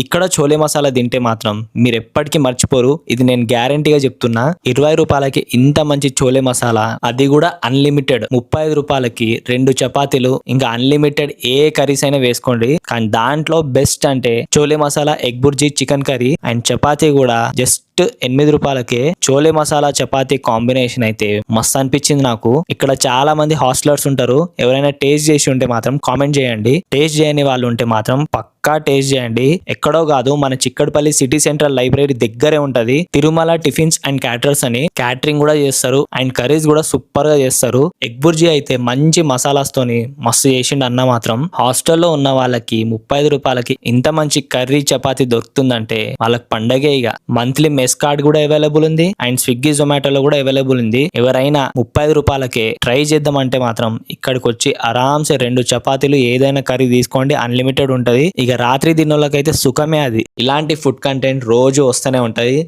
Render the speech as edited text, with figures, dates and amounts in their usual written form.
ఇక్కడ చోలే మసాలా తింటే మాత్రం మీరు ఎప్పటికీ మర్చిపోరు. ఇది నేను గ్యారంటీగా చెప్తున్నా. 20 రూపాయలకి ఇంత మంచి చోలే మసాలా, అది కూడా అన్లిమిటెడ్. 35 రూపాయలకి 2 చపాతీలు, ఇంకా అన్లిమిటెడ్ ఏ కర్రీస్ అయినా వేసుకోండి. కానీ దాంట్లో బెస్ట్ అంటే chole masala egg bhurji chicken curry and chapati కూడా జస్ట్ 8 రూపాయలకే. చోలే మసాలా చపాతీ కాంబినేషన్ అయితే మస్తు అనిపించింది నాకు. ఇక్కడ చాలా మంది హాస్టలర్స్ ఉంటారు. ఎవరైనా టేస్ట్ చేసి ఉంటే మాత్రం కామెంట్ చేయండి. టేస్ట్ చేయని వాళ్ళు ఉంటే మాత్రం పక్కా టేస్ట్ చేయండి. ఎక్కడో కాదు, మన చిక్కడపల్లి సిటీ సెంట్రల్ లైబ్రరీ దగ్గరే ఉంటది. తిరుమల టిఫిన్స్ అండ్ క్యాటరర్స్ అని క్యాటరింగ్ కూడా చేస్తారు అండ్ కర్రీస్ కూడా సూపర్ గా చేస్తారు. ఎగ్ బుర్జీ అయితే మంచి మసాలాస్ తోని మస్తు చేసిండు అన్న మాత్రం. హాస్టల్లో ఉన్న వాళ్ళకి 35 రూపాయలకి ఇంత మంచి కర్రీ చపాతీ దొరుకుతుందంటే వాళ్ళకి పండగే. ఇక మంత్లీ మెస్ కార్డ్ కూడా అవైలబుల్ ఉంది అండ్ స్విగ్గీ జొమాటోలో కూడా అవైలబుల్ ఉంది. ఎవరైనా 35 రూపాయలకే ట్రై చేద్దామంటే మాత్రం ఇక్కడికి వచ్చి ఆరాంసే 2 చపాతీలు ఏదైనా కర్రీ తీసుకోండి, అన్లిమిటెడ్ ఉంటది. ఇక రాత్రి తిన్నోళ్ళకైతే సుఖమే అది. ఇలాంటి ఫుడ్ కంటెంట్ రోజు వస్తూనే ఉంటది.